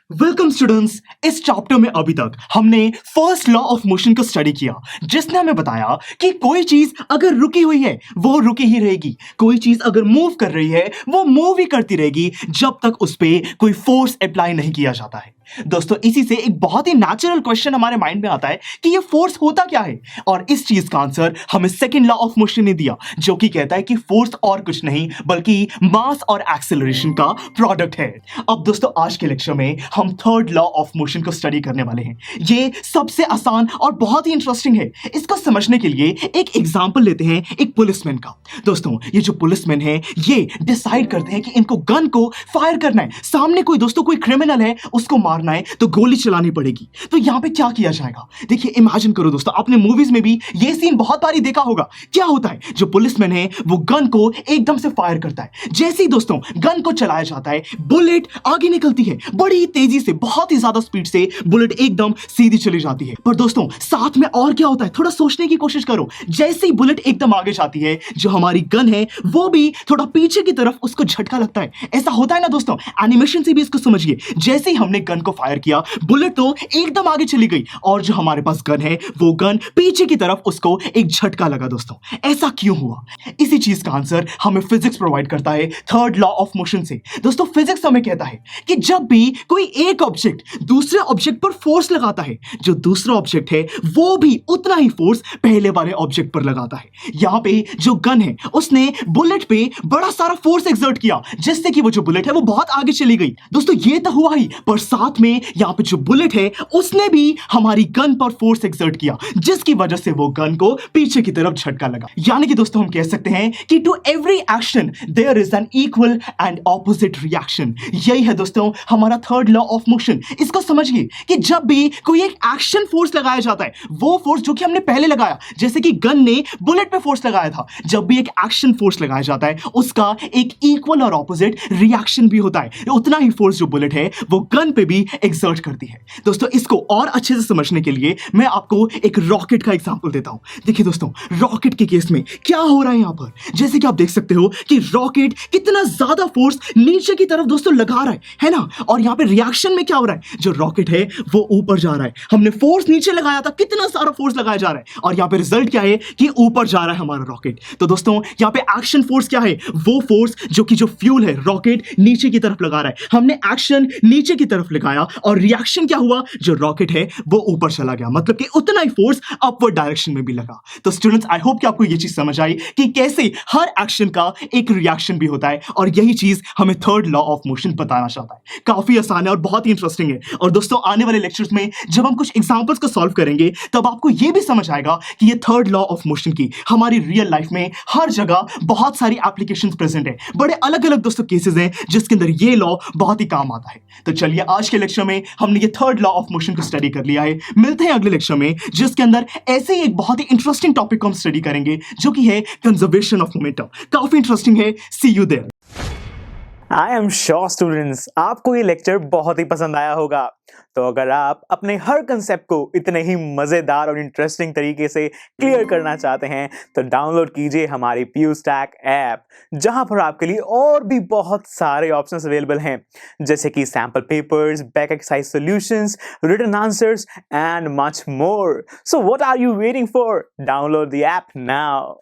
Welcome students. इस chapter में अभी तक हमने फर्स्ट लॉ ऑफ मोशन को स्टडी किया, जिसने हमें बताया कि कोई चीज अगर रुकी हुई है वो रुकी ही रहेगी, कोई चीज अगर मूव कर रही है वो मूव ही करती रहेगी जब तक उस पर कोई फोर्स अप्लाई नहीं किया जाता है। दोस्तों, इसी से एक बहुत ही नेचुरल क्वेश्चन हमारे माइंड में आता है कि ये फोर्स होता क्या है, और इस चीज का आंसर हमें सेकंड लॉ ऑफ मोशन ने दिया, जो कि कहता है कि फोर्स और कुछ नहीं बल्कि मास और एक्सेलरेशन का प्रोडक्ट है। अब दोस्तों, आज के लेक्चर में हम थर्ड लॉ ऑफ मोशन को स्टडी करने वाले हैं। ये सबसे आसान और बहुत ही इंटरेस्टिंग है। इसको समझने के लिए एक एग्जांपल लेते हैं, एक पुलिसमैन का। दोस्तों, ये जो पुलिसमैन है ये डिसाइड करते हैं कि इनको गन को फायर करना है। सामने कोई कोई क्रिमिनल है, उसको मारना है तो गोली चलानी पड़ेगी। तो यहां पे क्या किया जाएगा? देखिए, इमेजिन करो दोस्तों, आपने मूवीज में भी ये सीन बहुत बारी देखा होगा। क्या होता है, जो पुलिसमैन है वो गन को एकदम से फायर करता है। जैसे ही दोस्तों गन को चलाया जाता है, बुलेट आगे निकलती है बड़ी तेजी से, बहुत ही ज्यादा स्पीड से बुलेट एकदम सीधी चली जाती है। पर दोस्तों, साथ में और क्या होता है, थोड़ा सोचने की कोशिश करो। जैसे ही बुलेट एकदम आगे जाती है, जो हमारी गन है वो भी थोड़ा पीछे की तरफ उसको झटका लगता है। ऐसा होता है ना दोस्तों, एनिमेशन से भी इसको समझिए। जैसे ही हमने गन को फायर किया, बुलेट तो एकदम आगे चली गई, और जो हमारे पास गन है वो गन पीछे की तरफ उसको एक झटका लगा। दोस्तों, ऐसा क्यों हुआ? इसी चीज का आंसर हमें फिजिक्स प्रोवाइड करता है थर्ड लॉ ऑफ मोशन से। दोस्तों, फिजिक्स हमें कहता है कि जब भी कोई एक ऑब्जेक्ट दूसरे ऑब्जेक्ट पर फोर्स लगाता है, जो दूसरा ऑब्जेक्ट है वो भी उतना ही फोर्स पहले वाले ऑब्जेक्ट पर लगाता है। यहां पे जो गन है उसने बुलेट पे बड़ा सारा फोर्स एक्सर्ट किया, जिससे कि वो जो बुलेट है वो बहुत आगे चली गई। दोस्तों, ये तो हुआ ही, पर साथ में यहां पे जो बुलेट है उसने भी हमारी गन पर फोर्स एक्सर्ट किया, जिसकी वजह से वो गन को पीछे की तरफ झटका लगा। यानी कि दोस्तों, हम कह सकते हैं कि to every action there is an equal and opposite reaction. यही है दोस्तों हमारा थर्ड लॉ ऑफ मोशन। इसको समझिए कि जब भी कोई एक एक्शन फोर्स लगाया जाता है, वो फोर्स जो कि हमने पहले लगाया, जैसे कि गन ने बुलेट पे फोर्स लगाया था, जब भी एक एक्शन फोर्स लगाया जाता है उसका एक इक्वल और ऑपोजिट रिएक्शन भी होता है। उतना ही फोर्स जो बुलेट है वो गन पे भी एक्सर्ट करती है। दोस्तों, इसको और अच्छे से समझने के लिए मैं आपको एक रॉकेट का एग्जांपल देता हूं। देखिए दोस्तों, रॉकेट के केस में क्या हो रहा है यहां पर, जैसे कि आप देख सकते हो कि रॉकेट कितना ज्यादा फोर्स नीचे की तरफ दोस्तों लगा रहा है ना। और यहां पे रिएक्शन में क्या हो रहा है, जो रॉकेट है वो ऊपर जा रहा है। हमने फोर्स नीचे लगाया था, कितना सारा फोर्स लगाया जा रहा है, और यहां पे रिजल्ट क्या है कि ऊपर जा रहा है हमारा रॉकेट। तो दोस्तों, यहां पे एक्शन फोर्स क्या है, वो फोर्स जो कि जो फ्यूल है रॉकेट नीचे की तरफ लगा रहा है। हमने एक्शन नीचे की तरफ लगाया और रिएक्शन क्या हुआ, जो रॉकेट है वो ऊपर चला गया, मतलब कि उतना ही फोर्स अपवर्ड डायरेक्शन में भी लगा। तो स्टूडेंट्स, आई होप कि आपको ये चीज समझ आई कि कैसे हर एक्शन का एक रिएक्शन भी होता है, और यही चीज हमें थर्ड लॉ ऑफ मोशन बताना चाहता है। काफी आसान है और बहुत ही इंटरेस्टिंग है। और दोस्तों, आने वाले लेक्चर्स में जब हम कुछ एग्जांपल्स को सॉल्व करेंगे, तब आपको यह भी समझ आएगा कि ये थर्ड लॉ ऑफ मोशन की हमारी रियल लाइफ में हर जगह बहुत सारी एप्लीकेशंस प्रेजेंट है। बड़े अलग अलग दोस्तों केसेस हैं जिसके अंदर ये लॉ बहुत ही काम आता है। तो चलिए, आज के लेक्चर में हमने ये थर्ड लॉ ऑफ मोशन को स्टडी कर लिया है। मिलते हैं अगले लेक्चर में, जिसके अंदर ऐसे ही एक बहुत ही इंटरेस्टिंग टॉपिक को हम स्टडी करेंगे, जो कि है कंजर्वेशन ऑफ मोमेंटम। काफी इंटरेस्टिंग है। See you there. I am sure students, आपको ये लेक्चर बहुत ही पसंद आया होगा। तो अगर आप अपने हर कंसेप्ट को इतने ही मजेदार और इंटरेस्टिंग तरीके से क्लियर करना चाहते हैं, तो डाउनलोड कीजिए हमारी PuStack ऐप, जहां पर आपके लिए और भी बहुत सारे ऑप्शंस अवेलेबल हैं, जैसे कि sample papers, back exercise solutions, written answers and much more. So what are you waiting for? Download the app now.